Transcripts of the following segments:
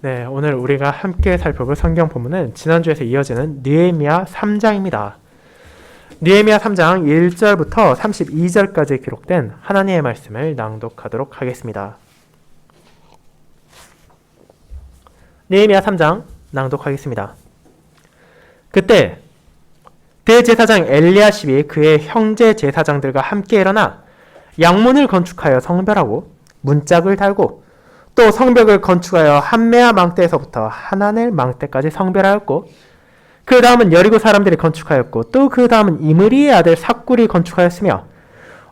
네, 오늘 우리가 함께 살펴볼 성경 본문은 지난주에서 이어지는 느헤미야 3장입니다. 느헤미야 3장 1절부터 32절까지 기록된 하나님의 말씀을 낭독하도록 하겠습니다. 느헤미야 3장 낭독하겠습니다. 그때 대제사장 엘리야십이 그의 형제 제사장들과 함께 일어나 양문을 건축하여 성별하고 문짝을 달고 또 성벽을 건축하여 한메아 망대에서부터 하나넬 망대까지 성별하였고 그 다음은 여리고 사람들이 건축하였고 또 그 다음은 이므리의 아들 삭굴이 건축하였으며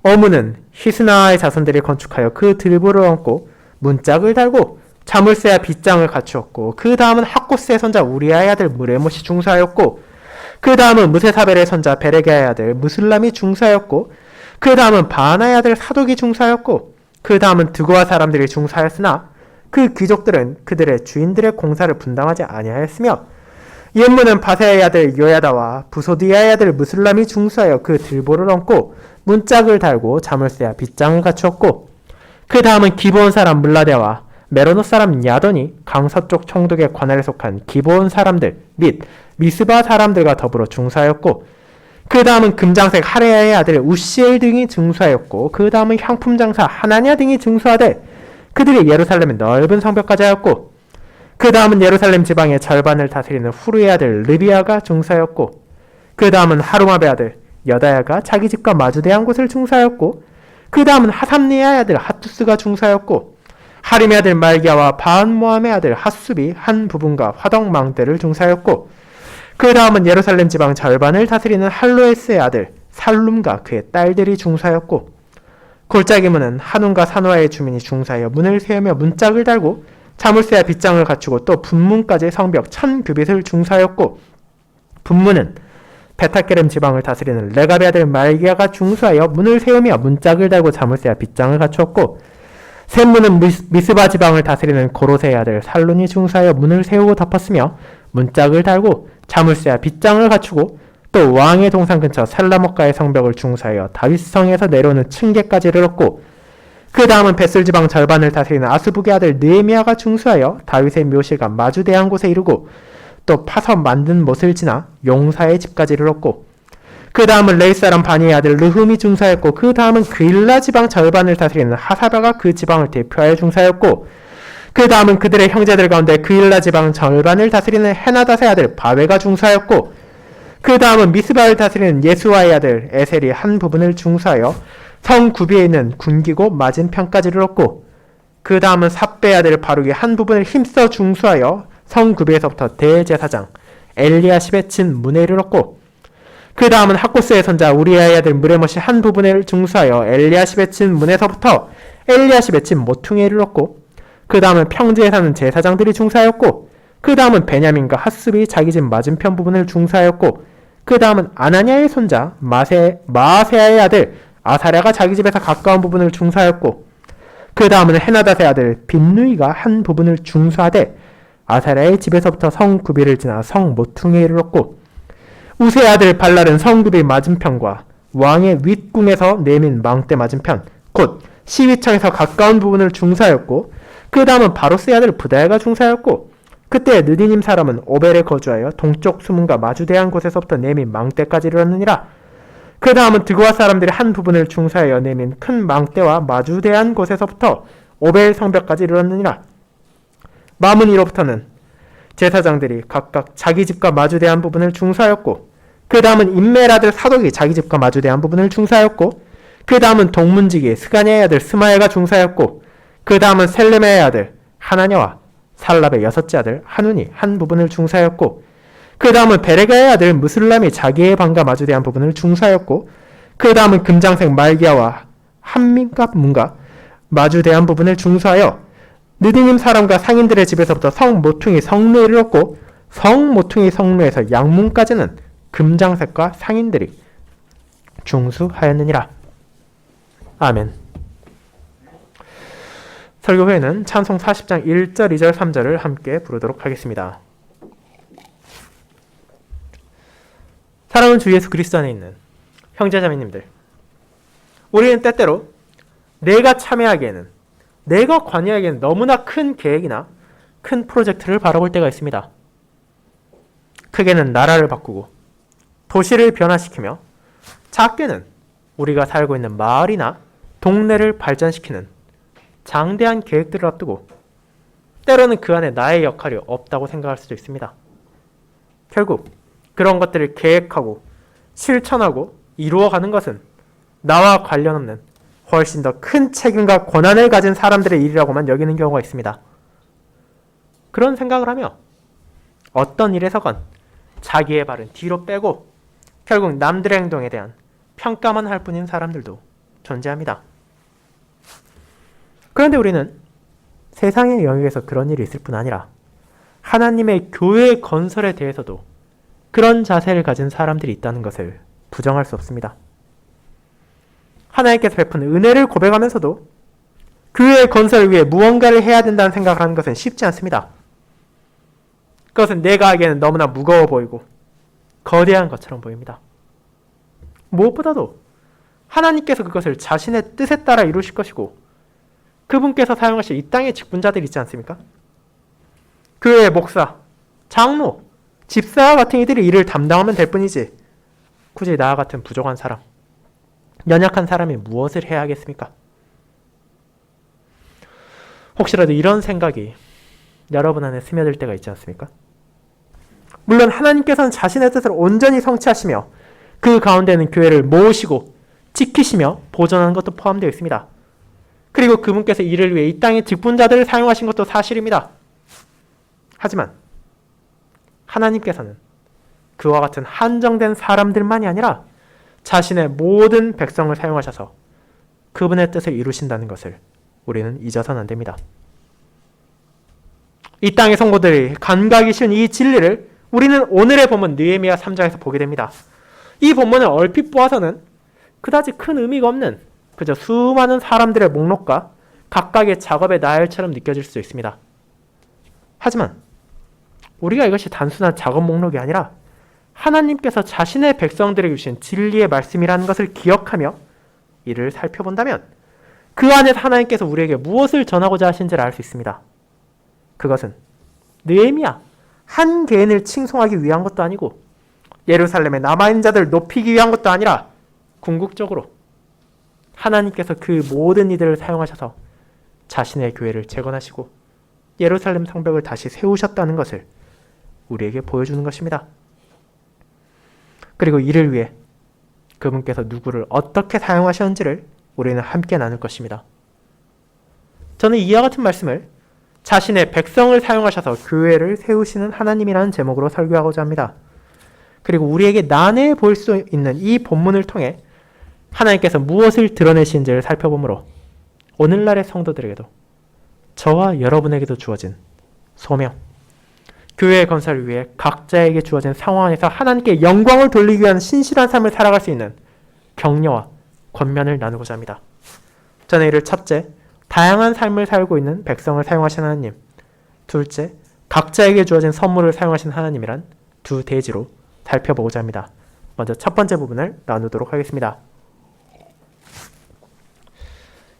어문은 히스나의 자손들이 건축하여 그 들보를 얹고 문짝을 달고 자물쇠와 빗장을 갖추었고 그 다음은 학고스의 손자 우리아의 아들 무레못이 중사하였고 그 다음은 무세사벨의 손자 베레게의 아들 무슬람이 중사하였고 그 다음은 바하나의 아들 사독이 중사하였고 그 다음은 드고와 사람들이 중사하였으나 그 귀족들은 그들의 주인들의 공사를 분담하지 아니하였으며 옛문은 바세의 아들 요야다와 부소디아의 아들 무슬람이 중사하여 그 들보를 얹고 문짝을 달고 자물쇠와 빗장을 갖추었고 그 다음은 기브온 사람 물라데와 메로노 사람 야돈이 강서쪽 총독의 관할에 속한 기브온 사람들 및 미스바 사람들과 더불어 중사하였고 그 다음은 금장색 하레야의 아들 우시엘 등이 중수하였고 그 다음은 향품장사 하나냐 등이 중수하되 그들이 예루살렘의 넓은 성벽까지 하였고 그 다음은 예루살렘 지방의 절반을 다스리는 후르의 아들 르비아가 중수하였고 그 다음은 하루마베 아들 여다야가 자기 집과 마주대한 곳을 중수하였고 그 다음은 하삼니아의 아들 하투스가 중수하였고 하림의 아들 말기야와 바한모함의 아들 핫숲이 한 부분과 화덕망대를 중수하였고 그 다음은 예루살렘 지방 절반을 다스리는 할로에스의 아들 살룸과 그의 딸들이 중사였고 골짜기 문은 한운과 산호아의 주민이 중사하여 문을 세우며 문짝을 달고 자물쇠와 빗장을 갖추고 또 분문까지 성벽 1000규빗을 중사하였고 분문은 베타게렘 지방을 다스리는 레갑의 아들 말기야가 중수하여 문을 세우며 문짝을 달고 자물쇠와 빗장을 갖추었고 셋문은 미스바 지방을 다스리는 고로세의 아들 살론이 중사하여 문을 세우고 덮었으며 문짝을 달고 자물쇠와 빗장을 갖추고 또 왕의 동산 근처 살라목가의 성벽을 중사하여 다윗성에서 내려오는 층계까지 이르렀고 그 다음은 벳을 지방 절반을 다스리는 아스북의 아들 느헤미야가 중수하여 다윗의 묘실과 마주대한 곳에 이르고 또 파서 만든 못을 지나 용사의 집까지 이르렀고 그 다음은 레이 사람 바니의 아들 르흠이 중사했고 그 다음은 그일라 지방 절반을 다스리는 하사바가 그 지방을 대표하여 중사였고 그 다음은 그들의 형제들 가운데 그일라 지방 절반을 다스리는 헤나닷의 아들 바웨가 중사였고 그 다음은 미스바를 다스리는 예수와의 아들 에셀이 한 부분을 중사하여 성 구비에 있는 군기고 맞은편까지 이르렀고 그 다음은 삽베의 아들 바룩이 한 부분을 힘써 중수하여 성 구비에서부터 대제사장 엘리야십의 친 문에 이르렀고 그 다음은 학고스의 손자 우리아의 아들 무레못이 한 부분을 중수하여 엘리야십의 친 문에서부터 엘리야십의 친 모퉁이에 이르렀고 그 다음은 평지에 사는 제사장들이 중사하였고 그 다음은 베냐민과 핫습이 자기 집 맞은편 부분을 중사하였고 그 다음은 아나냐의 손자 마아세아의 아들 아사랴가 자기 집에서 가까운 부분을 중사하였고 그 다음은 헤나닷의 아들 빈누이가 한 부분을 중수하되 아사랴의 집에서부터 성구비를 지나 성 모퉁이에 이르렀고 우세의 아들 발랄은 성구비 맞은편과 왕의 윗궁에서 내민 망대 맞은편 곧 시위창에서 가까운 부분을 중사하였고 그 다음은 바로스의 아들 부다야가 중사였고 그때 느디님 사람은 오벨에 거주하여 동쪽 수문과 마주대한 곳에서부터 내민 망대까지 이르렀느니라. 그 다음은 드고와 사람들이 한 부분을 중사하여 내민 큰 망대와 마주대한 곳에서부터 오벨 성벽까지 이르렀느니라. 마문이로부터는 제사장들이 각각 자기 집과 마주대한 부분을 중사하였고 그 다음은 임멜 아들 사독이 자기 집과 마주대한 부분을 중사하였고 그 다음은 동문지기 스가냐의 아들 스마야가 중사하였고 그 다음은 셀레메의 아들 하나냐와 살랍의 여섯째 아들 한운이 한 부분을 중사하였고 그 다음은 베레가의 아들 무슬람이 자기의 방과 마주대한 부분을 중사하였고 그 다음은 금장색 말기야와 한민갑 문과 마주대한 부분을 중사하여 느디님 사람과 상인들의 집에서부터 성 모퉁이 성루에 이르렀고 성 모퉁이 성루에서 양문까지는 금장색과 상인들이 중수하였느니라. 아멘. 설교 후에는 찬송 40장 1절, 2절, 3절을 함께 부르도록 하겠습니다. 사랑하는 주 예수 그리스도 안에 있는 형제자매님들, 우리는 때때로 내가 참여하기에는, 내가 관여하기에는 너무나 큰 계획이나 큰 프로젝트를 바라볼 때가 있습니다. 크게는 나라를 바꾸고 도시를 변화시키며 작게는 우리가 살고 있는 마을이나 동네를 발전시키는 장대한 계획들을 앞두고 때로는 그 안에 나의 역할이 없다고 생각할 수도 있습니다. 결국 그런 것들을 계획하고 실천하고 이루어가는 것은 나와 관련 없는 훨씬 더 큰 책임과 권한을 가진 사람들의 일이라고만 여기는 경우가 있습니다. 그런 생각을 하며 어떤 일에서건 자기의 발은 뒤로 빼고 결국 남들의 행동에 대한 평가만 할 뿐인 사람들도 존재합니다. 그런데 우리는 세상의 영역에서 그런 일이 있을 뿐 아니라 하나님의 교회 건설에 대해서도 그런 자세를 가진 사람들이 있다는 것을 부정할 수 없습니다. 하나님께서 베푼 은혜를 고백하면서도 교회 건설을 위해 무언가를 해야 된다는 생각을 하는 것은 쉽지 않습니다. 그것은 내가 하기에는 너무나 무거워 보이고 거대한 것처럼 보입니다. 무엇보다도 하나님께서 그것을 자신의 뜻에 따라 이루실 것이고 그분께서 사용하실 이 땅의 직분자들이 있지 않습니까? 교회의 목사, 장로, 집사와 같은 이들이 일을 담당하면 될 뿐이지 굳이 나와 같은 부족한 사람, 연약한 사람이 무엇을 해야 하겠습니까? 혹시라도 이런 생각이 여러분 안에 스며들 때가 있지 않습니까? 물론 하나님께서는 자신의 뜻을 온전히 성취하시며 그 가운데는 교회를 모으시고 지키시며 보존하는 것도 포함되어 있습니다. 그리고 그분께서 이를 위해 이 땅의 직분자들을 사용하신 것도 사실입니다. 하지만 하나님께서는 그와 같은 한정된 사람들만이 아니라 자신의 모든 백성을 사용하셔서 그분의 뜻을 이루신다는 것을 우리는 잊어서는 안 됩니다. 이 땅의 성도들이 간과하기 쉬운 이 진리를 우리는 오늘의 본문 느헤미야 3장에서 보게 됩니다. 이 본문을 얼핏 보아서는 그다지 큰 의미가 없는 그저 수많은 사람들의 목록과 각각의 작업의 나열처럼 느껴질 수 있습니다. 하지만 우리가 이것이 단순한 작업 목록이 아니라 하나님께서 자신의 백성들에게 주신 진리의 말씀이라는 것을 기억하며 이를 살펴본다면 그 안에서 하나님께서 우리에게 무엇을 전하고자 하신지를 알 수 있습니다. 그것은 느헤미야 한 개인을 칭송하기 위한 것도 아니고 예루살렘에 남아있는 자들을 높이기 위한 것도 아니라 궁극적으로 하나님께서 그 모든 이들을 사용하셔서 자신의 교회를 재건하시고 예루살렘 성벽을 다시 세우셨다는 것을 우리에게 보여주는 것입니다. 그리고 이를 위해 그분께서 누구를 어떻게 사용하셨는지를 우리는 함께 나눌 것입니다. 저는 이와 같은 말씀을 자신의 백성을 사용하셔서 교회를 세우시는 하나님이라는 제목으로 설교하고자 합니다. 그리고 우리에게 난해해 보일 수 있는 이 본문을 통해 하나님께서 무엇을 드러내시는지를 살펴보므로 오늘날의 성도들에게도 저와 여러분에게도 주어진 소명, 교회의 건설을 위해 각자에게 주어진 상황 안에서 하나님께 영광을 돌리기 위한 신실한 삶을 살아갈 수 있는 격려와 권면을 나누고자 합니다. 저는 이를 첫째, 다양한 삶을 살고 있는 백성을 사용하신 하나님, 둘째, 각자에게 주어진 선물을 사용하신 하나님이란 두 대지로 살펴보고자 합니다. 먼저 첫 번째 부분을 나누도록 하겠습니다.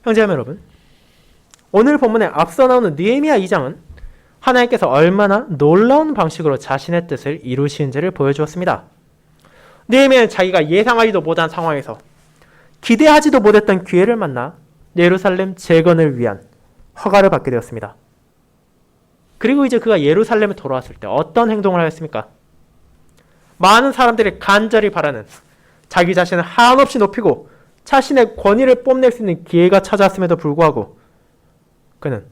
형제자매 여러분, 오늘 본문에 앞서 나오는 느헤미야 2장은 하나님께서 얼마나 놀라운 방식으로 자신의 뜻을 이루시는지를 보여주었습니다. 느헤미야는 자기가 예상하지도 못한 상황에서 기대하지도 못했던 기회를 만나 예루살렘 재건을 위한 허가를 받게 되었습니다. 그리고 이제 그가 예루살렘에 돌아왔을 때 어떤 행동을 하였습니까? 많은 사람들이 간절히 바라는 자기 자신을 한없이 높이고 자신의 권위를 뽐낼 수 있는 기회가 찾아왔음에도 불구하고 그는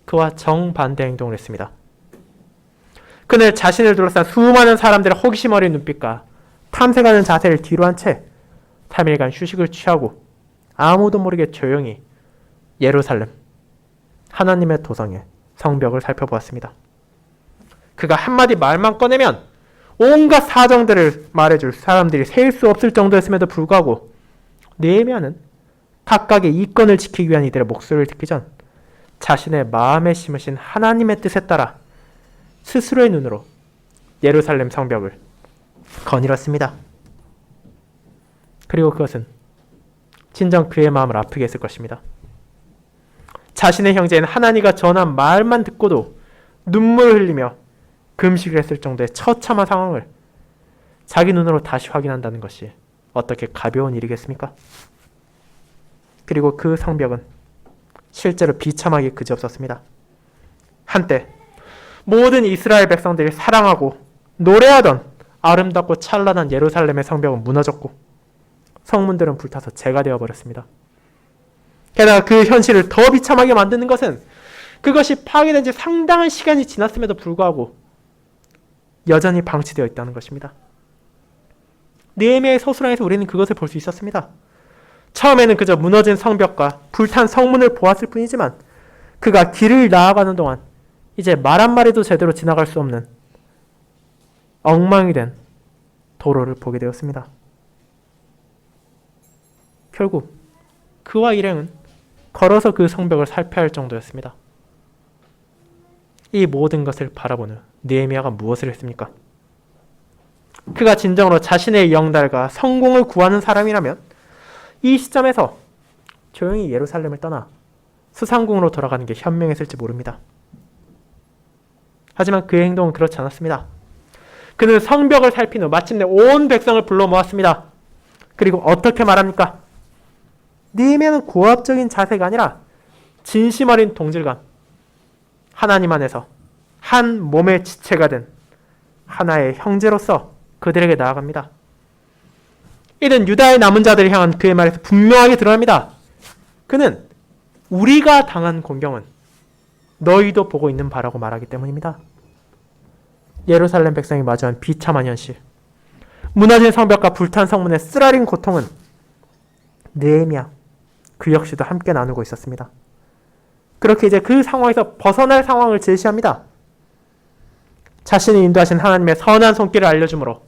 그와 정반대 행동을 했습니다. 그는 자신을 둘러싼 수많은 사람들의 호기심 어린 눈빛과 탐색하는 자세를 뒤로 한 채 3일간 휴식을 취하고 아무도 모르게 조용히 예루살렘 하나님의 도성의 성벽을 살펴보았습니다. 그가 한마디 말만 꺼내면 온갖 사정들을 말해줄 사람들이 셀 수 없을 정도였음에도 불구하고 느헤미야는 각각의 이권을 지키기 위한 이들의 목소리를 듣기 전 자신의 마음에 심으신 하나님의 뜻에 따라 스스로의 눈으로 예루살렘 성벽을 거닐었습니다. 그리고 그것은 진정 그의 마음을 아프게 했을 것입니다. 자신의 형제인 하나니가 전한 말만 듣고도 눈물을 흘리며 금식을 했을 정도의 처참한 상황을 자기 눈으로 다시 확인한다는 것이 어떻게 가벼운 일이겠습니까? 그리고 그 성벽은 실제로 비참하기 그지없었습니다. 한때 모든 이스라엘 백성들이 사랑하고 노래하던 아름답고 찬란한 예루살렘의 성벽은 무너졌고 성문들은 불타서 재가 되어버렸습니다. 게다가 그 현실을 더 비참하게 만드는 것은 그것이 파괴된 지 상당한 시간이 지났음에도 불구하고 여전히 방치되어 있다는 것입니다. 느헤미야의 서술안에서 우리는 그것을 볼 수 있었습니다. 처음에는 그저 무너진 성벽과 불탄 성문을 보았을 뿐이지만 그가 길을 나아가는 동안 이제 말 한마디도 제대로 지나갈 수 없는 엉망이 된 도로를 보게 되었습니다. 결국 그와 일행은 걸어서 그 성벽을 살펴야 할 정도였습니다. 이 모든 것을 바라보는 느헤미야가 무엇을 했습니까? 그가 진정으로 자신의 영달과 성공을 구하는 사람이라면 이 시점에서 조용히 예루살렘을 떠나 수상궁으로 돌아가는 게 현명했을지 모릅니다. 하지만 그의 행동은 그렇지 않았습니다. 그는 성벽을 살핀 후 마침내 온 백성을 불러 모았습니다. 그리고 어떻게 말합니까? 느헤미야는 고압적인 자세가 아니라 진심 어린 동질감, 하나님 안에서 한 몸의 지체가 된 하나의 형제로서 그들에게 나아갑니다. 이는 유다의 남은 자들을 향한 그의 말에서 분명하게 드러납니다. 그는 우리가 당한 공경은 너희도 보고 있는 바라고 말하기 때문입니다. 예루살렘 백성이 마주한 비참한 현실, 무너진 성벽과 불탄 성문의 쓰라린 고통은 느헤미야 그 역시도 함께 나누고 있었습니다. 그렇게 이제 그 상황에서 벗어날 상황을 제시합니다. 자신이 인도하신 하나님의 선한 손길을 알려주므로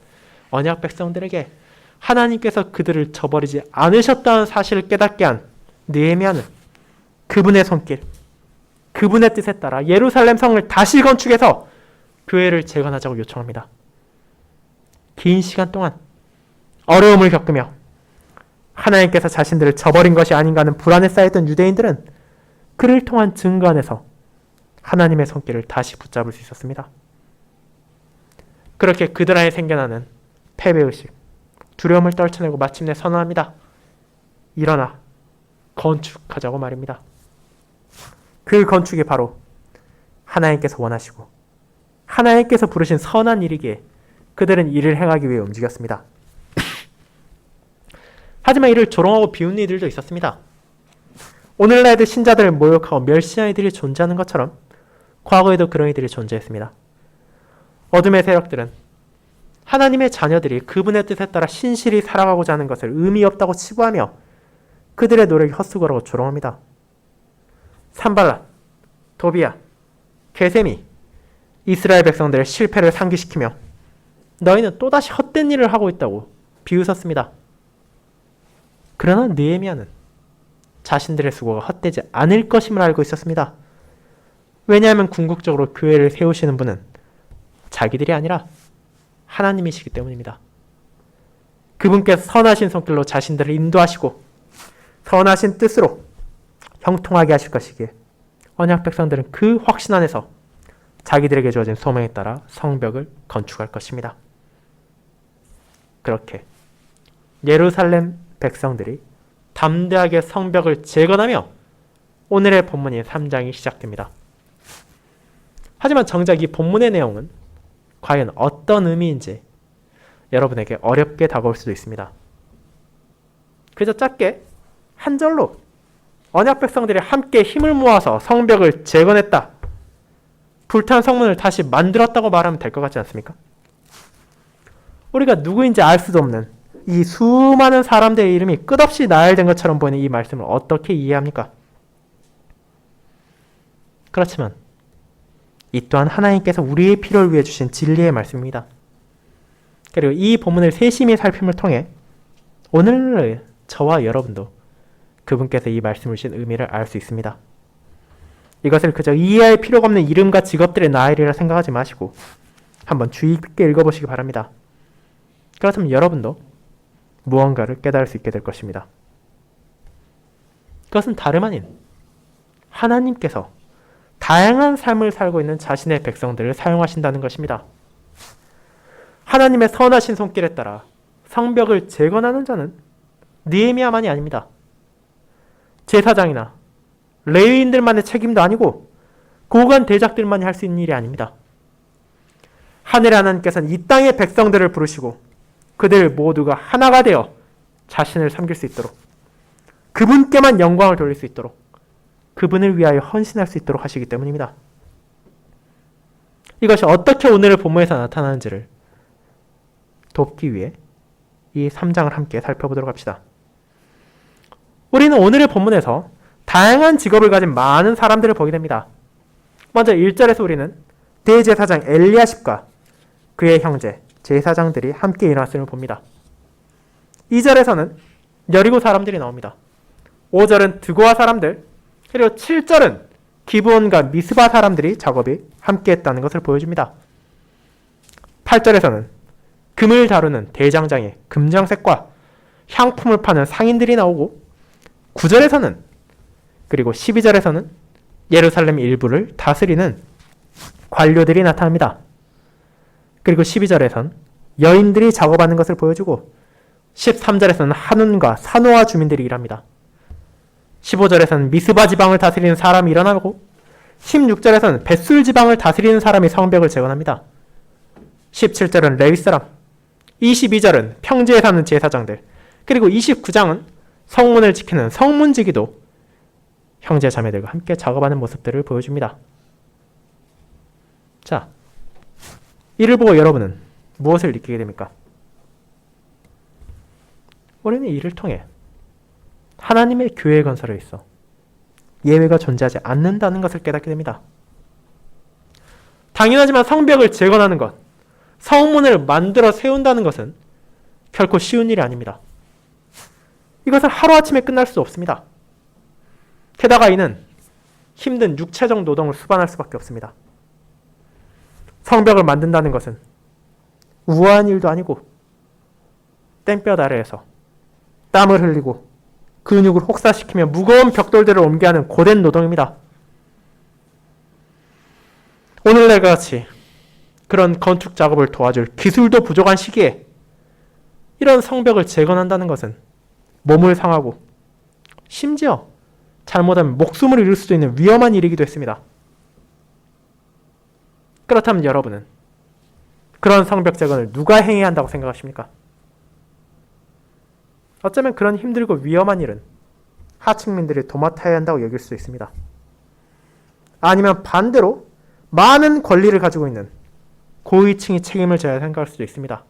언약 백성들에게 하나님께서 그들을 저버리지 않으셨다는 사실을 깨닫게 한 느헤미야는 그분의 손길, 그분의 뜻에 따라 예루살렘 성을 다시 건축해서 교회를 재건하자고 요청합니다. 긴 시간 동안 어려움을 겪으며 하나님께서 자신들을 저버린 것이 아닌가 하는 불안에 쌓였던 유대인들은 그를 통한 증거 안에서 하나님의 손길을 다시 붙잡을 수 있었습니다. 그렇게 그들 안에 생겨나는 패배의식, 두려움을 떨쳐내고 마침내 선언합니다. 일어나 건축하자고 말입니다. 그 건축이 바로 하나님께서 원하시고 하나님께서 부르신 선한 일이기에 그들은 이를 행하기 위해 움직였습니다. 하지만 이를 조롱하고 비웃는 이들도 있었습니다. 오늘날에도 신자들을 모욕하고 멸시하는 이들이 존재하는 것처럼 과거에도 그런 이들이 존재했습니다. 어둠의 세력들은 하나님의 자녀들이 그분의 뜻에 따라 신실히 살아가고자 하는 것을 의미 없다고 치부하며 그들의 노력이 헛수고라고 조롱합니다. 산발랏, 도비야, 게셈이 이스라엘 백성들의 실패를 상기시키며 너희는 또다시 헛된 일을 하고 있다고 비웃었습니다. 그러나 느헤미야는 자신들의 수고가 헛되지 않을 것임을 알고 있었습니다. 왜냐하면 궁극적으로 교회를 세우시는 분은 자기들이 아니라 하나님이시기 때문입니다. 그분께서 선하신 손길로 자신들을 인도하시고 선하신 뜻으로 형통하게 하실 것이기에 언약 백성들은 그 확신 안에서 자기들에게 주어진 소명에 따라 성벽을 건축할 것입니다. 그렇게 예루살렘 백성들이 담대하게 성벽을 재건하며 오늘의 본문인 3장이 시작됩니다. 하지만 정작 이 본문의 내용은 과연 어떤 의미인지 여러분에게 어렵게 다가올 수도 있습니다. 그저 짧게 한 절로 언약 백성들이 함께 힘을 모아서 성벽을 재건했다, 불탄 성문을 다시 만들었다고 말하면 될 것 같지 않습니까? 우리가 누구인지 알 수도 없는 이 수많은 사람들의 이름이 끝없이 나열된 것처럼 보이는 이 말씀을 어떻게 이해합니까? 그렇지만 이 또한 하나님께서 우리의 필요를 위해 주신 진리의 말씀입니다. 그리고 이 본문을 세심히 살핌을 통해 오늘 저와 여러분도 그분께서 이 말씀을 주신 의미를 알 수 있습니다. 이것을 그저 이해할 필요가 없는 이름과 직업들의 나열이라 생각하지 마시고 한번 주의 깊게 읽어보시기 바랍니다. 그렇다면 여러분도 무언가를 깨달을 수 있게 될 것입니다. 그것은 다름 아닌 하나님께서 다양한 삶을 살고 있는 자신의 백성들을 사용하신다는 것입니다. 하나님의 선하신 손길에 따라 성벽을 재건하는 자는 느헤미야만이 아닙니다. 제사장이나 레위인들만의 책임도 아니고 고관 대작들만이 할 수 있는 일이 아닙니다. 하늘의 하나님께서는 이 땅의 백성들을 부르시고 그들 모두가 하나가 되어 자신을 섬길 수 있도록, 그분께만 영광을 돌릴 수 있도록, 그분을 위하여 헌신할 수 있도록 하시기 때문입니다. 이것이 어떻게 오늘의 본문에서 나타나는지를 돕기 위해 이 3장을 함께 살펴보도록 합시다. 우리는 오늘의 본문에서 다양한 직업을 가진 많은 사람들을 보게 됩니다. 먼저 1절에서 우리는 대제사장 엘리야십과 그의 형제 제사장들이 함께 일어났음을 봅니다. 2절에서는 여리고 사람들이 나옵니다. 5절은 드고아 사람들, 그리고 7절은 기브온과 미스바 사람들이 작업이 함께 했다는 것을 보여줍니다. 8절에서는 금을 다루는 대장장의 금장색과 향품을 파는 상인들이 나오고, 9절에서는 그리고 12절에서는 예루살렘 일부를 다스리는 관료들이 나타납니다. 그리고 12절에서는 여인들이 작업하는 것을 보여주고, 13절에서는 한운과 사노아 주민들이 일합니다. 15절에서는 미스바 지방을 다스리는 사람이 일어나고, 16절에서는 벳술 지방을 다스리는 사람이 성벽을 재건합니다. 17절은 레위 사람, 22절은 평지에 사는 제사장들, 그리고 29장은 성문을 지키는 성문지기도 형제 자매들과 함께 작업하는 모습들을 보여줍니다. 자, 이를 보고 여러분은 무엇을 느끼게 됩니까? 우리는 이를 통해 하나님의 교회 건설에 있어 예외가 존재하지 않는다는 것을 깨닫게 됩니다. 당연하지만 성벽을 재건하는 것, 성문을 만들어 세운다는 것은 결코 쉬운 일이 아닙니다. 이것은 하루아침에 끝날 수 없습니다. 게다가 이는 힘든 육체적 노동을 수반할 수밖에 없습니다. 성벽을 만든다는 것은 우아한 일도 아니고 땡볕 아래에서 땀을 흘리고 근육을 혹사시키며 무거운 벽돌들을 옮겨야 하는 고된 노동입니다. 오늘날과 같이 그런 건축 작업을 도와줄 기술도 부족한 시기에 이런 성벽을 재건한다는 것은 몸을 상하고 심지어 잘못하면 목숨을 잃을 수도 있는 위험한 일이기도 했습니다. 그렇다면 여러분은 그런 성벽 재건을 누가 행해야 한다고 생각하십니까? 어쩌면 그런 힘들고 위험한 일은 하층민들이 도맡아야 한다고 여길 수도 있습니다. 아니면 반대로 많은 권리를 가지고 있는 고위층이 책임을 져야 생각할 수도 있습니다.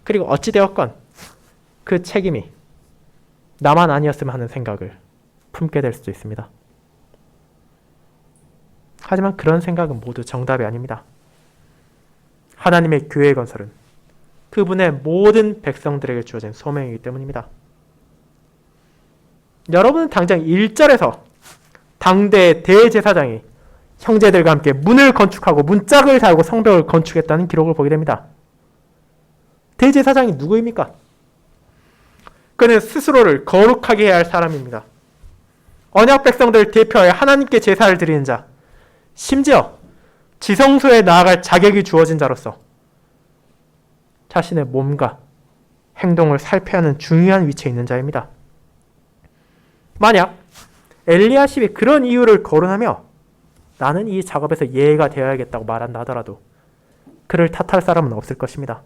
그리고 어찌되었건 그 책임이 나만 아니었으면 하는 생각을 품게 될 수도 있습니다. 하지만 그런 생각은 모두 정답이 아닙니다. 하나님의 교회 건설은 그분의 모든 백성들에게 주어진 소명이기 때문입니다. 여러분은 당장 1절에서 당대의 대제사장이 형제들과 함께 문을 건축하고 문짝을 달고 성벽을 건축했다는 기록을 보게 됩니다. 대제사장이 누구입니까? 그는 스스로를 거룩하게 해야 할 사람입니다. 언약 백성들을 대표하여 하나님께 제사를 드리는 자, 심지어 지성소에 나아갈 자격이 주어진 자로서 자신의 몸과 행동을 살펴야 하는 중요한 위치에 있는 자입니다. 만약 엘리야십이 그런 이유를 거론하며 나는 이 작업에서 예외가 되어야겠다고 말한다 하더라도 그를 탓할 사람은 없을 것입니다.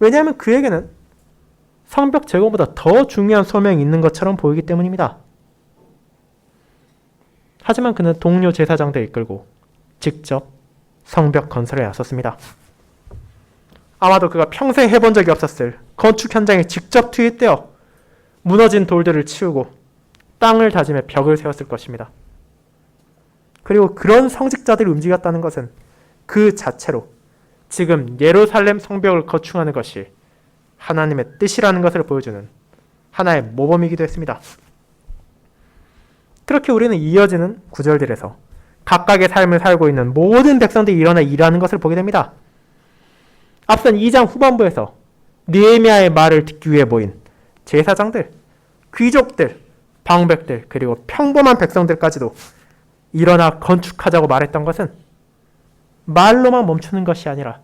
왜냐하면 그에게는 성벽 재건보다 더 중요한 소명이 있는 것처럼 보이기 때문입니다. 하지만 그는 동료 제사장들 이끌고 직접 성벽 건설에 나섰습니다. 아마도 그가 평생 해본 적이 없었을 건축 현장에 직접 투입되어 무너진 돌들을 치우고 땅을 다지며 벽을 세웠을 것입니다. 그리고 그런 성직자들이 움직였다는 것은 그 자체로 지금 예루살렘 성벽을 건축하는 것이 하나님의 뜻이라는 것을 보여주는 하나의 모범이기도 했습니다. 그렇게 우리는 이어지는 구절들에서 각각의 삶을 살고 있는 모든 백성들이 일어나 일하는 것을 보게 됩니다. 앞선 2장 후반부에서 느헤미야의 말을 듣기 위해 모인 제사장들, 귀족들, 방백들, 그리고 평범한 백성들까지도 일어나 건축하자고 말했던 것은 말로만 멈추는 것이 아니라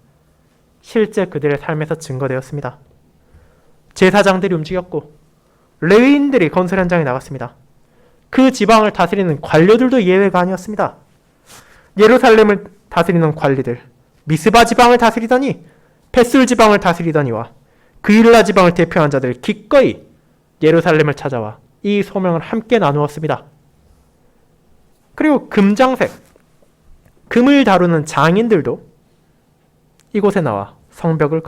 실제 그들의 삶에서 증거되었습니다. 제사장들이 움직였고 레위인들이 건설 현장에 나갔습니다. 그 지방을 다스리는 관료들도 예외가 아니었습니다. 예루살렘을 다스리는 관리들, 미스바 지방을 다스리더니 벳술 지방을 다스리더니와 그일라 지방을 대표한 자들 기꺼이 예루살렘을 찾아와 이 소명을 함께 나누었습니다. 그리고 금장색, 금을 다루는 장인들도 이곳에 나와 성벽을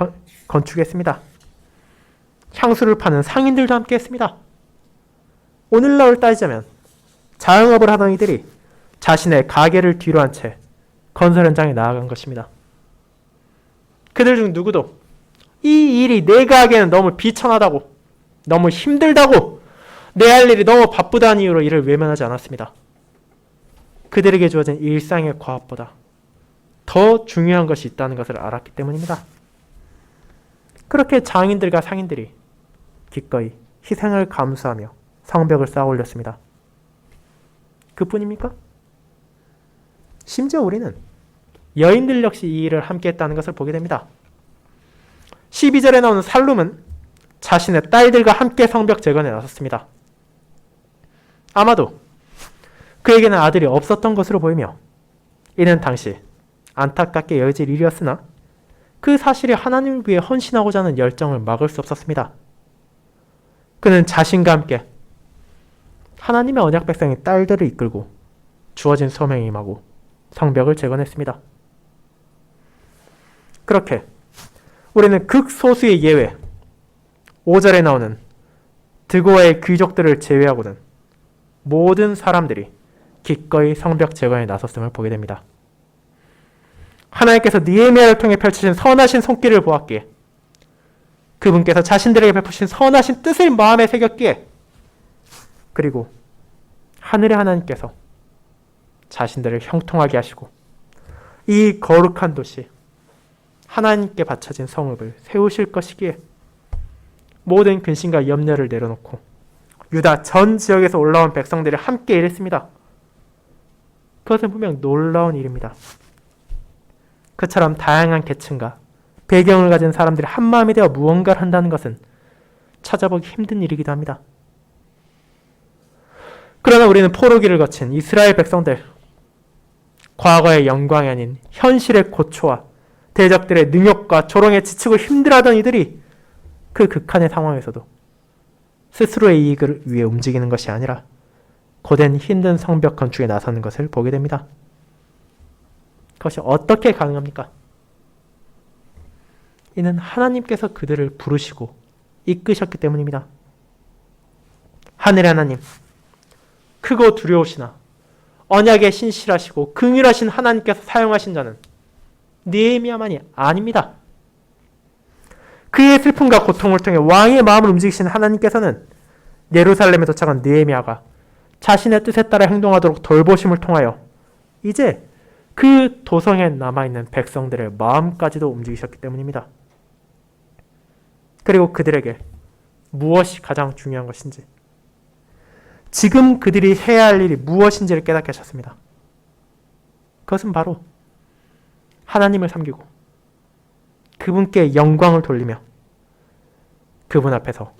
건축했습니다. 향수를 파는 상인들도 함께 했습니다. 오늘날을 따지자면 자영업을 하던 이들이 자신의 가게를 뒤로 한 채 건설 현장에 나아간 것입니다. 그들 중 누구도 이 일이 내가 하기에는 너무 비천하다고, 너무 힘들다고, 내 할 일이 너무 바쁘다는 이유로 이를 외면하지 않았습니다. 그들에게 주어진 일상의 과업보다 더 중요한 것이 있다는 것을 알았기 때문입니다. 그렇게 장인들과 상인들이 기꺼이 희생을 감수하며 성벽을 쌓아 올렸습니다. 그뿐입니까? 심지어 우리는 여인들 역시 이 일을 함께 했다는 것을 보게 됩니다. 12절에 나오는 살룸은 자신의 딸들과 함께 성벽 재건에 나섰습니다. 아마도 그에게는 아들이 없었던 것으로 보이며 이는 당시 안타깝게 여겨질 일이었으나 그 사실이 하나님을 위해 헌신하고자 하는 열정을 막을 수 없었습니다. 그는 자신과 함께 하나님의 언약 백성의 딸들을 이끌고 주어진 소명에 임하고 성벽을 재건했습니다. 그렇게 우리는 극소수의 예외, 5절에 나오는 드고아의 귀족들을 제외하고는 모든 사람들이 기꺼이 성벽 재건에 나섰음을 보게 됩니다. 하나님께서 느헤미야를 통해 펼치신 선하신 손길을 보았기에, 그분께서 자신들에게 베푸신 선하신 뜻을 마음에 새겼기에, 그리고 하늘의 하나님께서 자신들을 형통하게 하시고 이 거룩한 도시 하나님께 바쳐진 성읍을 세우실 것이기에 모든 근심과 염려를 내려놓고 유다 전 지역에서 올라온 백성들이 함께 일했습니다. 그것은 분명 놀라운 일입니다. 그처럼 다양한 계층과 배경을 가진 사람들이 한마음이 되어 무언가를 한다는 것은 찾아보기 힘든 일이기도 합니다. 그러나 우리는 포로기를 거친 이스라엘 백성들, 과거의 영광이 아닌 현실의 고초와 대적들의 능욕과 조롱에 지치고 힘들어하던 이들이 그 극한의 상황에서도 스스로의 이익을 위해 움직이는 것이 아니라 고된 힘든 성벽 건축에 나서는 것을 보게 됩니다. 그것이 어떻게 가능합니까? 이는 하나님께서 그들을 부르시고 이끄셨기 때문입니다. 하늘의 하나님, 크고 두려우시나 언약에 신실하시고 긍휼하신 하나님께서 사용하신 자는 느헤미야만이 아닙니다. 그의 슬픔과 고통을 통해 왕의 마음을 움직이신 하나님께서는 예루살렘에 도착한 느헤미야가 자신의 뜻에 따라 행동하도록 돌보심을 통하여 이제 그 도성에 남아있는 백성들의 마음까지도 움직이셨기 때문입니다. 그리고 그들에게 무엇이 가장 중요한 것인지, 지금 그들이 해야 할 일이 무엇인지를 깨닫게 하셨습니다. 그것은 바로 하나님을 섬기고 그분께 영광을 돌리며 그분 앞에서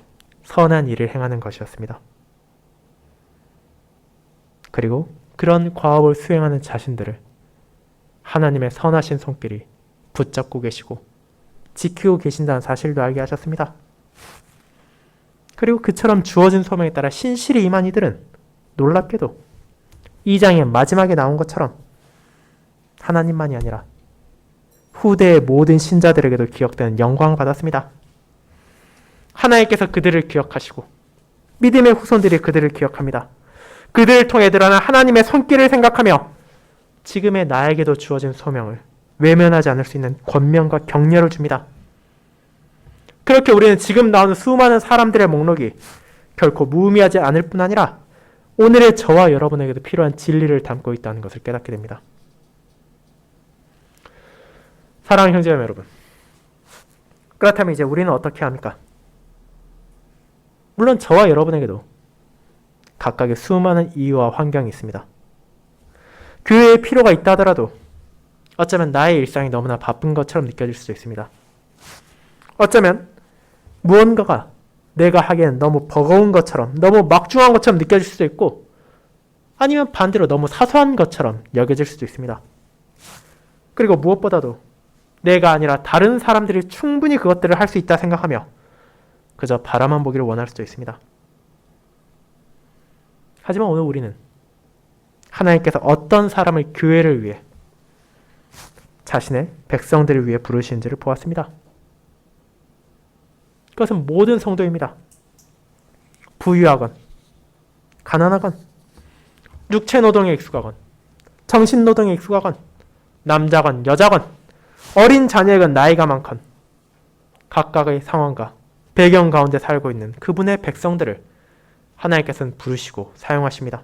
선한 일을 행하는 것이었습니다. 그리고 그런 과업을 수행하는 자신들을 하나님의 선하신 손길이 붙잡고 계시고 지키고 계신다는 사실도 알게 하셨습니다. 그리고 그처럼 주어진 소명에 따라 신실히 임한 이들은 놀랍게도 2장의 마지막에 나온 것처럼 하나님만이 아니라 후대의 모든 신자들에게도 기억되는 영광을 받았습니다. 하나님께서 그들을 기억하시고 믿음의 후손들이 그들을 기억합니다. 그들을 통해 드러난 하나님의 손길을 생각하며 지금의 나에게도 주어진 소명을 외면하지 않을 수 있는 권면과 격려를 줍니다. 그렇게 우리는 지금 나오는 수많은 사람들의 목록이 결코 무의미하지 않을 뿐 아니라 오늘의 저와 여러분에게도 필요한 진리를 담고 있다는 것을 깨닫게 됩니다. 사랑하는 형제자매 여러분, 그렇다면 이제 우리는 어떻게 합니까? 물론 저와 여러분에게도 각각의 수많은 이유와 환경이 있습니다. 교회의 필요가 있다 하더라도 어쩌면 나의 일상이 너무나 바쁜 것처럼 느껴질 수도 있습니다. 어쩌면 무언가가 내가 하기에는 너무 버거운 것처럼, 너무 막중한 것처럼 느껴질 수도 있고, 아니면 반대로 너무 사소한 것처럼 여겨질 수도 있습니다. 그리고 무엇보다도 내가 아니라 다른 사람들이 충분히 그것들을 할 수 있다 생각하며 그저 바라만 보기를 원할 수도 있습니다. 하지만 오늘 우리는 하나님께서 어떤 사람을 교회를 위해, 자신의 백성들을 위해 부르시는지를 보았습니다. 그것은 모든 성도입니다. 부유하건, 가난하건, 육체노동에 익숙하건, 정신노동에 익숙하건, 남자건, 여자건, 어린 자녀건, 나이가 많건, 각각의 상황과 배경 가운데 살고 있는 그분의 백성들을 하나님께서는 부르시고 사용하십니다.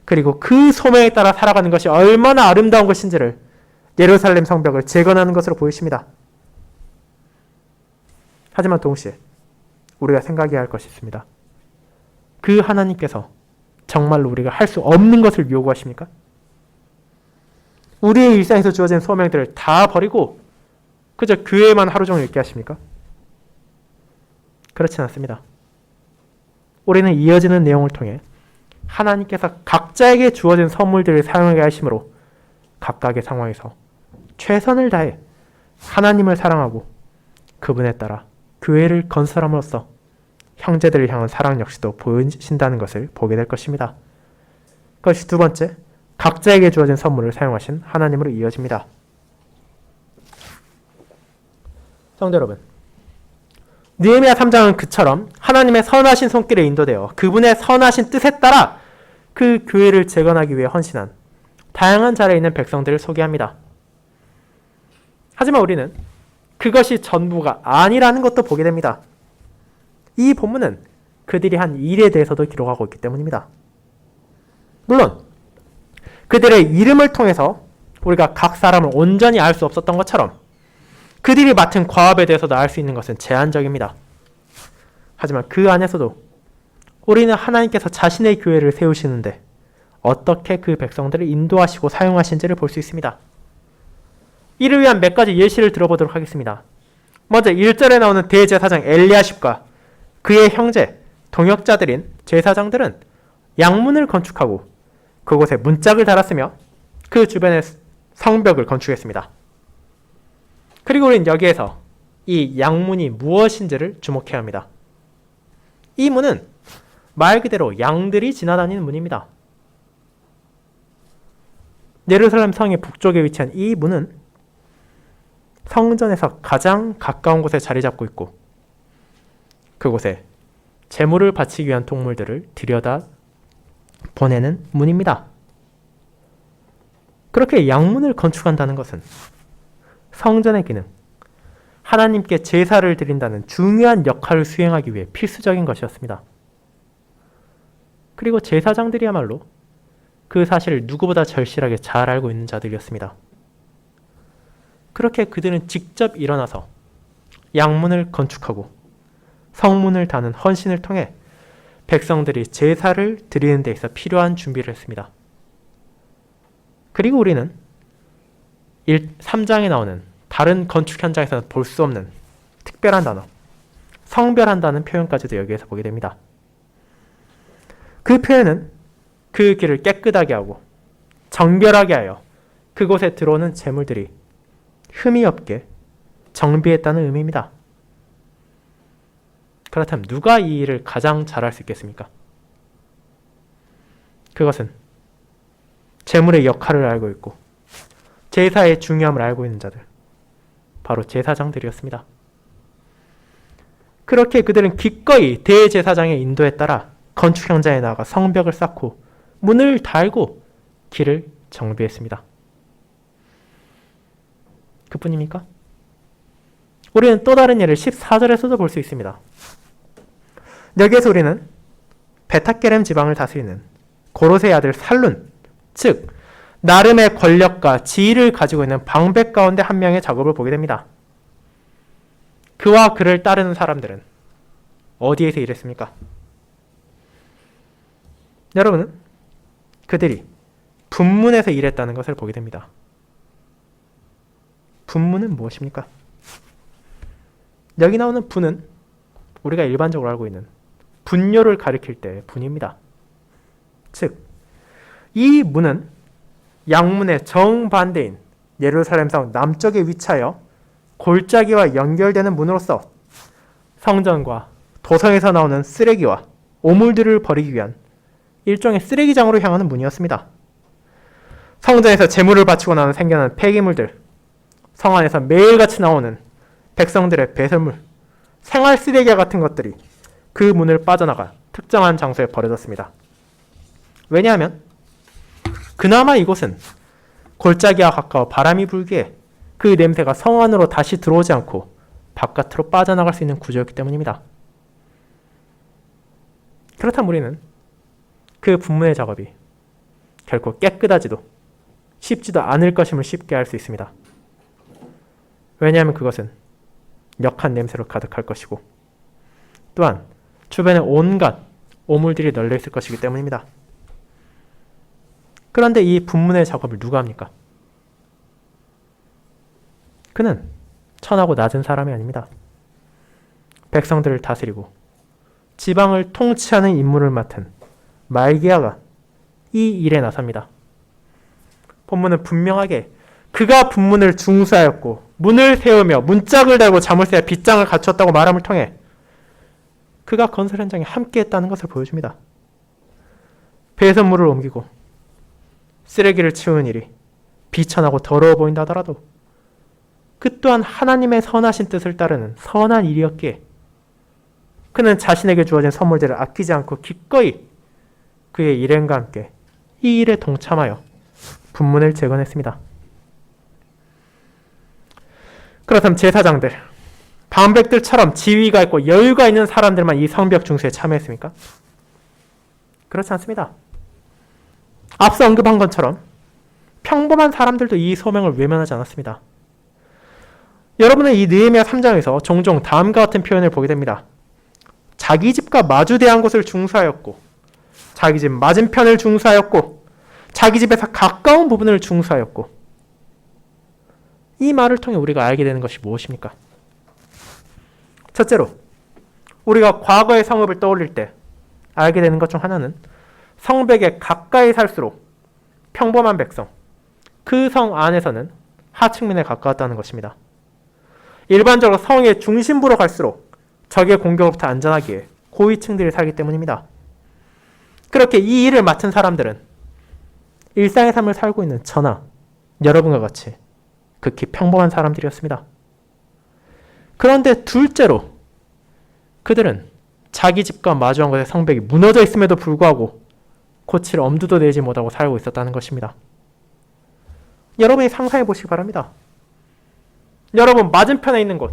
그리고 그 소명에 따라 살아가는 것이 얼마나 아름다운 것인지를 예루살렘 성벽을 재건하는 것으로 보이십니다. 하지만 동시에 우리가 생각해야 할 것이 있습니다. 그 하나님께서 정말로 우리가 할 수 없는 것을 요구하십니까? 우리의 일상에서 주어진 소명들을 다 버리고 그저 교회만 하루 종일 있게 하십니까? 그렇진 않습니다. 우리는 이어지는 내용을 통해 하나님께서 각자에게 주어진 선물들을 사용하게 하심으로 각각의 상황에서 최선을 다해 하나님을 사랑하고 그분에 따라 교회를 건설함으로써 형제들을 향한 사랑 역시도 보여신다는 것을 보게 될 것입니다. 그것이 두 번째, 각자에게 주어진 선물을 사용하신 하나님으로 이어집니다. 성도 여러분, 느헤미야 3장은 그처럼 하나님의 선하신 손길에 인도되어 그분의 선하신 뜻에 따라 그 교회를 재건하기 위해 헌신한 다양한 자리에 있는 백성들을 소개합니다. 하지만 우리는 그것이 전부가 아니라는 것도 보게 됩니다. 이 본문은 그들이 한 일에 대해서도 기록하고 있기 때문입니다. 물론 그들의 이름을 통해서 우리가 각 사람을 온전히 알 수 없었던 것처럼 그들이 맡은 과업에 대해서도 알 수 있는 것은 제한적입니다. 하지만 그 안에서도 우리는 하나님께서 자신의 교회를 세우시는데 어떻게 그 백성들을 인도하시고 사용하신지를 볼 수 있습니다. 이를 위한 몇 가지 예시를 들어보도록 하겠습니다. 먼저 1절에 나오는 대제사장 엘리야십과 그의 형제, 동역자들인 제사장들은 양문을 건축하고 그곳에 문짝을 달았으며 그 주변에 성벽을 건축했습니다. 그리고 우리는 여기에서 이 양문이 무엇인지를 주목해야 합니다. 이 문은 말 그대로 양들이 지나다니는 문입니다. 예루살렘 성의 북쪽에 위치한 이 문은 성전에서 가장 가까운 곳에 자리 잡고 있고 그곳에 제물을 바치기 위한 동물들을 들여다 보내는 문입니다. 그렇게 양문을 건축한다는 것은 성전의 기능, 하나님께 제사를 드린다는 중요한 역할을 수행하기 위해 필수적인 것이었습니다. 그리고 제사장들이야말로 그 사실을 누구보다 절실하게 잘 알고 있는 자들이었습니다. 그렇게 그들은 직접 일어나서 양문을 건축하고 성문을 다는 헌신을 통해 백성들이 제사를 드리는 데 있어 필요한 준비를 했습니다. 그리고 우리는 3장에 나오는 다른 건축 현장에서는 볼 수 없는 특별한 단어, 성별한다는 표현까지도 여기에서 보게 됩니다. 그 표현은 그 길을 깨끗하게 하고 정결하게 하여 그곳에 들어오는 제물들이 흠이 없게 정비했다는 의미입니다. 그렇다면 누가 이 일을 가장 잘할 수 있겠습니까? 그것은 제물의 역할을 알고 있고 제사의 중요함을 알고 있는 자들, 바로 제사장들이었습니다. 그렇게 그들은 기꺼이 대제사장의 인도에 따라 건축 현장에 나가 성벽을 쌓고 문을 달고 길을 정비했습니다. 그뿐입니까? 우리는 또 다른 예를 14절에서도 볼 수 있습니다. 여기에서 우리는 베타게렘 지방을 다스리는 고로세의 아들 살룬, 즉 나름의 권력과 지위를 가지고 있는 방백 가운데 한 명의 작업을 보게 됩니다. 그와 그를 따르는 사람들은 어디에서 일했습니까? 여러분은 그들이 분문에서 일했다는 것을 보게 됩니다. 분문은 무엇입니까? 여기 나오는 분은 우리가 일반적으로 알고 있는 분뇨를 가리킬 때 분입니다. 즉, 이 문은 양문의 정반대인 예루살렘성 남쪽에 위치하여 골짜기와 연결되는 문으로서 성전과 도성에서 나오는 쓰레기와 오물들을 버리기 위한 일종의 쓰레기장으로 향하는 문이었습니다. 성전에서 제물을 바치고 나면 생겨나는 폐기물들, 성 안에서 매일같이 나오는 백성들의 배설물, 생활 쓰레기와 같은 것들이 그 문을 빠져나가 특정한 장소에 버려졌습니다. 왜냐하면 그나마 이곳은 골짜기와 가까워 바람이 불기에 그 냄새가 성 안으로 다시 들어오지 않고 바깥으로 빠져나갈 수 있는 구조였기 때문입니다. 그렇다면 우리는 그 분문의 작업이 결코 깨끗하지도 쉽지도 않을 것임을 쉽게 알 수 있습니다. 왜냐하면 그것은 역한 냄새로 가득할 것이고 또한 주변에 온갖 오물들이 널려 있을 것이기 때문입니다. 그런데 이 분문의 작업을 누가 합니까? 그는 천하고 낮은 사람이 아닙니다. 백성들을 다스리고 지방을 통치하는 임무를 맡은 말기야가 이 일에 나섭니다. 본문은 분명하게 그가 분문을 중수하였고 문을 세우며 문짝을 달고 자물쇠와 빗장을 갖췄다고 말함을 통해 그가 건설 현장에 함께했다는 것을 보여줍니다. 배선물을 옮기고 쓰레기를 치우는 일이 비천하고 더러워 보인다 하더라도 그 또한 하나님의 선하신 뜻을 따르는 선한 일이었기에 그는 자신에게 주어진 선물들을 아끼지 않고 기꺼이 그의 일행과 함께 이 일에 동참하여 분문을 재건했습니다. 그렇다면 제사장들, 방백들처럼 지위가 있고 여유가 있는 사람들만 이 성벽 중수에 참여했습니까? 그렇지 않습니다. 앞서 언급한 것처럼 평범한 사람들도 이 소명을 외면하지 않았습니다. 여러분은 이 느헤미야 3장에서 종종 다음과 같은 표현을 보게 됩니다. 자기 집과 마주대한 곳을 중수하였고 자기 집 맞은편을 중수하였고 자기 집에서 가까운 부분을 중수하였고 이 말을 통해 우리가 알게 되는 것이 무엇입니까? 첫째로 우리가 과거의 성읍을 떠올릴 때 알게 되는 것 중 하나는 성벽에 가까이 살수록 평범한 백성, 그 성 안에서는 하층민에 가까웠다는 것입니다. 일반적으로 성의 중심부로 갈수록 적의 공격으로부터 안전하기 위해 고위층들이 살기 때문입니다. 그렇게 이 일을 맡은 사람들은 일상의 삶을 살고 있는 저나 여러분과 같이 극히 평범한 사람들이었습니다. 그런데 둘째로 그들은 자기 집과 마주한 곳의 성벽이 무너져 있음에도 불구하고 고칠 엄두도 내지 못하고 살고 있었다는 것입니다. 여러분이 상상해 보시기 바랍니다. 여러분 맞은편에 있는 곳,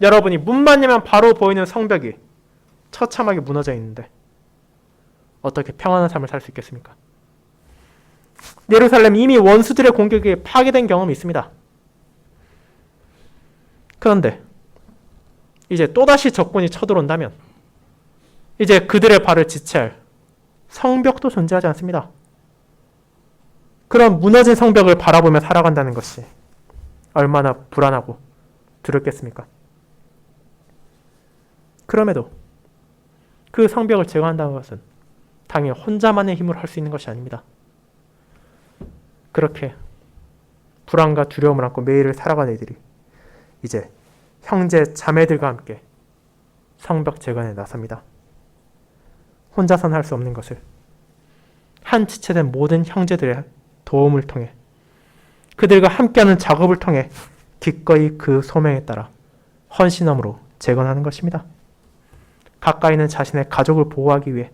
여러분이 문만 열면 바로 보이는 성벽이 처참하게 무너져 있는데 어떻게 평안한 삶을 살 수 있겠습니까? 예루살렘 이미 원수들의 공격에 파괴된 경험이 있습니다. 그런데 이제 또다시 적군이 쳐들어온다면 이제 그들의 발을 지체할 성벽도 존재하지 않습니다. 그런 무너진 성벽을 바라보며 살아간다는 것이 얼마나 불안하고 두렵겠습니까? 그럼에도 그 성벽을 제거한다는 것은 당연히 혼자만의 힘으로 할 수 있는 것이 아닙니다. 그렇게 불안과 두려움을 안고 매일을 살아가는 이들이 이제 형제 자매들과 함께 성벽 재건에 나섭니다. 혼자서는 할 수 없는 것을 한 지체된 모든 형제들의 도움을 통해 그들과 함께하는 작업을 통해 기꺼이 그 소명에 따라 헌신함으로 재건하는 것입니다. 가까이 있는 자신의 가족을 보호하기 위해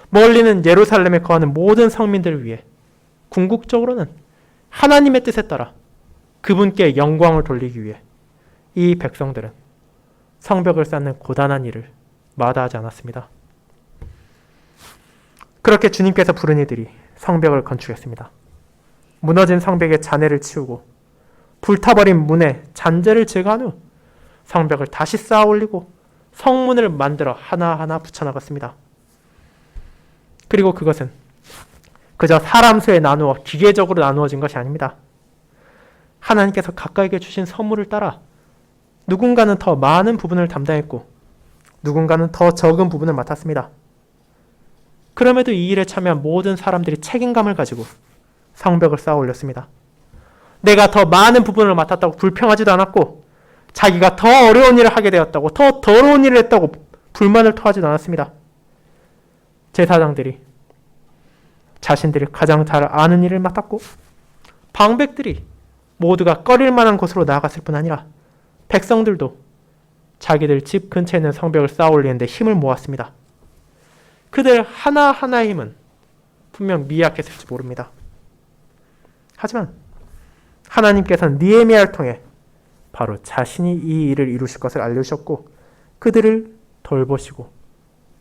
멀리는 예루살렘에 거하는 모든 성민들을 위해 궁극적으로는 하나님의 뜻에 따라 그분께 영광을 돌리기 위해 이 백성들은 성벽을 쌓는 고단한 일을 마다하지 않았습니다. 그렇게 주님께서 부른 이들이 성벽을 건축했습니다. 무너진 성벽의 잔해를 치우고 불타버린 문의 잔재를 제거한 후 성벽을 다시 쌓아 올리고 성문을 만들어 하나하나 붙여나갔습니다. 그리고 그것은 그저 사람 수에 나누어 기계적으로 나누어진 것이 아닙니다. 하나님께서 각각에게 주신 선물을 따라 누군가는 더 많은 부분을 담당했고 누군가는 더 적은 부분을 맡았습니다. 그럼에도 이 일에 참여한 모든 사람들이 책임감을 가지고 성벽을 쌓아 올렸습니다. 내가 더 많은 부분을 맡았다고 불평하지도 않았고 자기가 더 어려운 일을 하게 되었다고 더 더러운 일을 했다고 불만을 토하지도 않았습니다. 제사장들이 자신들이 가장 잘 아는 일을 맡았고 방백들이 모두가 꺼릴 만한 곳으로 나아갔을 뿐 아니라 백성들도 자기들 집 근처에 있는 성벽을 쌓아 올리는데 힘을 모았습니다. 그들 하나하나의 힘은 분명 미약했을지 모릅니다. 하지만 하나님께서는 느헤미야를 통해 바로 자신이 이 일을 이루실 것을 알려주셨고 그들을 돌보시고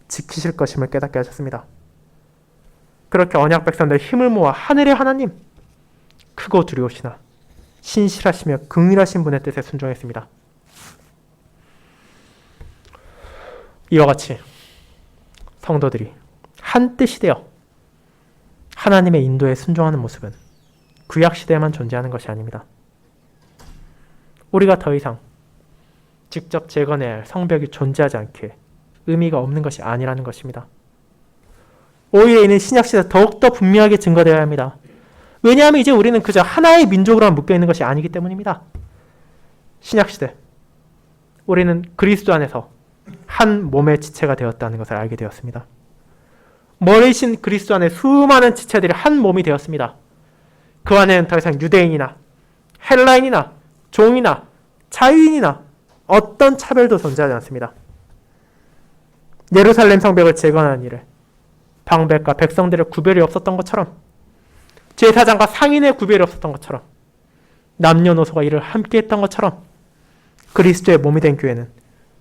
지키실 것임을 깨닫게 하셨습니다. 그렇게 언약 백성들 힘을 모아 하늘의 하나님, 크고 두려우시나 신실하시며 긍휼하신 분의 뜻에 순종했습니다. 이와 같이 성도들이 한 뜻이 되어 하나님의 인도에 순종하는 모습은 구약시대에만 존재하는 것이 아닙니다. 우리가 더 이상 직접 재건해야 할 성벽이 존재하지 않기에 의미가 없는 것이 아니라는 것입니다. 오히려 이는 신약시대에 더욱더 분명하게 증거되어야 합니다. 왜냐하면 이제 우리는 그저 하나의 민족으로만 묶여있는 것이 아니기 때문입니다. 신약시대 우리는 그리스도 안에서 한 몸의 지체가 되었다는 것을 알게 되었습니다. 머리신 그리스도 안에 수많은 지체들이 한 몸이 되었습니다. 그 안에는 더 이상 유대인이나 헬라인이나 종이나 자유인이나 어떤 차별도 존재하지 않습니다. 예루살렘 성벽을 재건하는 일에 방백과 백성들의 구별이 없었던 것처럼 제사장과 상인의 구별이 없었던 것처럼 남녀노소가 이를 함께 했던 것처럼 그리스도의 몸이 된 교회는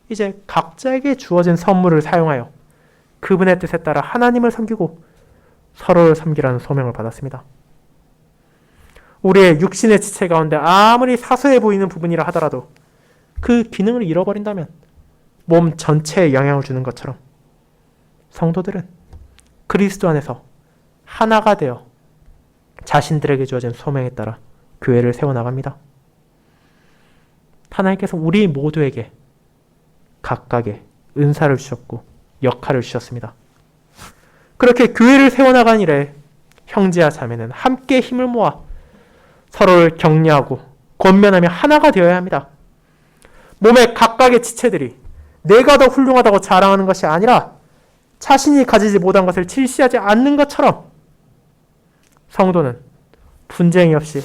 이제 각자에게 주어진 선물을 사용하여 그분의 뜻에 따라 하나님을 섬기고 서로를 섬기라는 소명을 받았습니다. 우리의 육신의 지체 가운데 아무리 사소해 보이는 부분이라 하더라도 그 기능을 잃어버린다면 몸 전체에 영향을 주는 것처럼 성도들은 그리스도 안에서 하나가 되어 자신들에게 주어진 소명에 따라 교회를 세워나갑니다. 하나님께서 우리 모두에게 각각의 은사를 주셨고 역할을 주셨습니다. 그렇게 교회를 세워나간 일에 형제와 자매는 함께 힘을 모아 서로를 격려하고 권면하며 하나가 되어야 합니다. 몸의 각각의 지체들이 내가 더 훌륭하다고 자랑하는 것이 아니라 자신이 가지지 못한 것을 질시하지 않는 것처럼 성도는 분쟁이 없이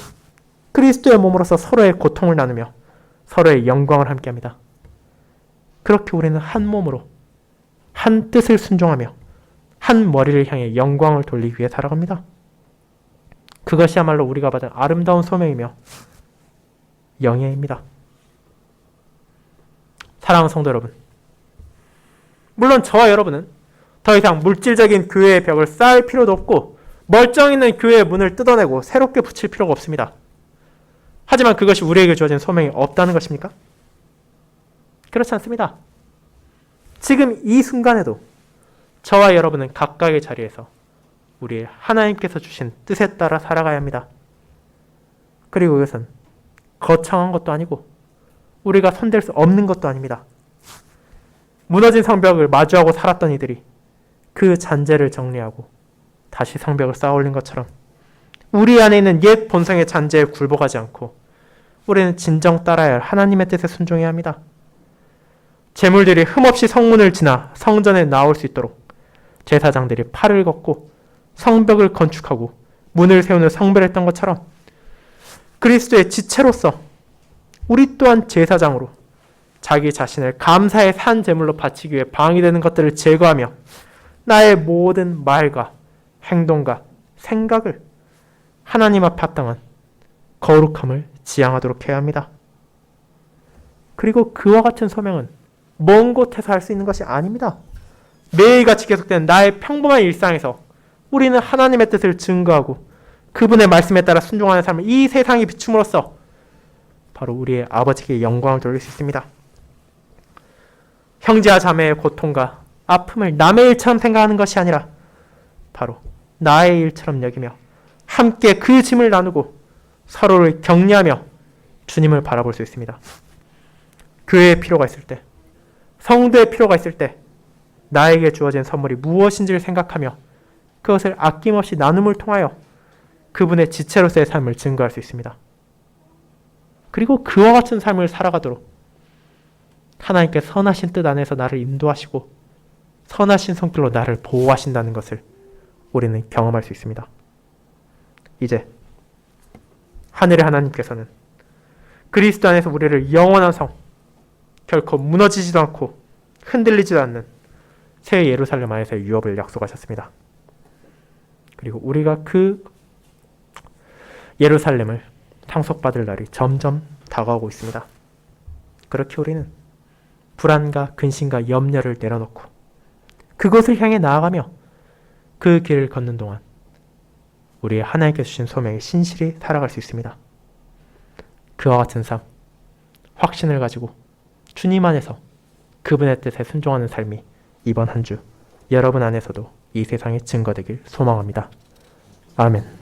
그리스도의 몸으로서 서로의 고통을 나누며 서로의 영광을 함께합니다. 그렇게 우리는 한 몸으로 한 뜻을 순종하며 한 머리를 향해 영광을 돌리기 위해 살아갑니다. 그것이야말로 우리가 받은 아름다운 소명이며 영예입니다. 사랑하는 성도 여러분, 물론 저와 여러분은 더 이상 물질적인 교회의 벽을 쌓을 필요도 없고 멀쩡히 있는 교회의 문을 뜯어내고 새롭게 붙일 필요가 없습니다. 하지만 그것이 우리에게 주어진 소명이 없다는 것입니까? 그렇지 않습니다. 지금 이 순간에도 저와 여러분은 각각의 자리에서 우리의 하나님께서 주신 뜻에 따라 살아가야 합니다. 그리고 이것은 거창한 것도 아니고 우리가 손댈 수 없는 것도 아닙니다. 무너진 성벽을 마주하고 살았던 이들이 그 잔재를 정리하고 다시 성벽을 쌓아 올린 것처럼 우리 안에 있는 옛 본성의 잔재에 굴복하지 않고 우리는 진정 따라야 할 하나님의 뜻에 순종해야 합니다. 제물들이 흠없이 성문을 지나 성전에 나올 수 있도록 제사장들이 팔을 걷고 성벽을 건축하고 문을 세우는 성배를 했던 것처럼 그리스도의 지체로서 우리 또한 제사장으로 자기 자신을 감사의 산 제물로 바치기 위해 방해되는 것들을 제거하며 나의 모든 말과 행동과 생각을 하나님 앞에 합당한 거룩함을 지향하도록 해야 합니다. 그리고 그와 같은 소명은 먼 곳에서 할 수 있는 것이 아닙니다. 매일같이 계속되는 나의 평범한 일상에서 우리는 하나님의 뜻을 증거하고 그분의 말씀에 따라 순종하는 삶을 이 세상에 비춤으로써 바로 우리의 아버지께 영광을 돌릴 수 있습니다. 형제와 자매의 고통과 아픔을 남의 일처럼 생각하는 것이 아니라 바로 나의 일처럼 여기며 함께 그 짐을 나누고 서로를 격려하며 주님을 바라볼 수 있습니다. 교회의 필요가 있을 때, 성도의 필요가 있을 때 나에게 주어진 선물이 무엇인지를 생각하며 그것을 아낌없이 나눔을 통하여 그분의 지체로서의 삶을 증거할 수 있습니다. 그리고 그와 같은 삶을 살아가도록 하나님께 선하신 뜻 안에서 나를 인도하시고 선하신 손길로 나를 보호하신다는 것을 우리는 경험할 수 있습니다. 이제 하늘의 하나님께서는 그리스도 안에서 우리를 영원한 성, 결코 무너지지도 않고 흔들리지도 않는 새 예루살렘 안에서의 유업을 약속하셨습니다. 그리고 우리가 그 예루살렘을 상속받을 날이 점점 다가오고 있습니다. 그렇게 우리는 불안과 근심과 염려를 내려놓고 그것을 향해 나아가며 그 길을 걷는 동안 우리의 하나님께 주신 소명에 신실히 살아갈 수 있습니다. 그와 같은 삶, 확신을 가지고 주님 안에서 그분의 뜻에 순종하는 삶이 이번 한 주 여러분 안에서도 이 세상에 증거되길 소망합니다. 아멘.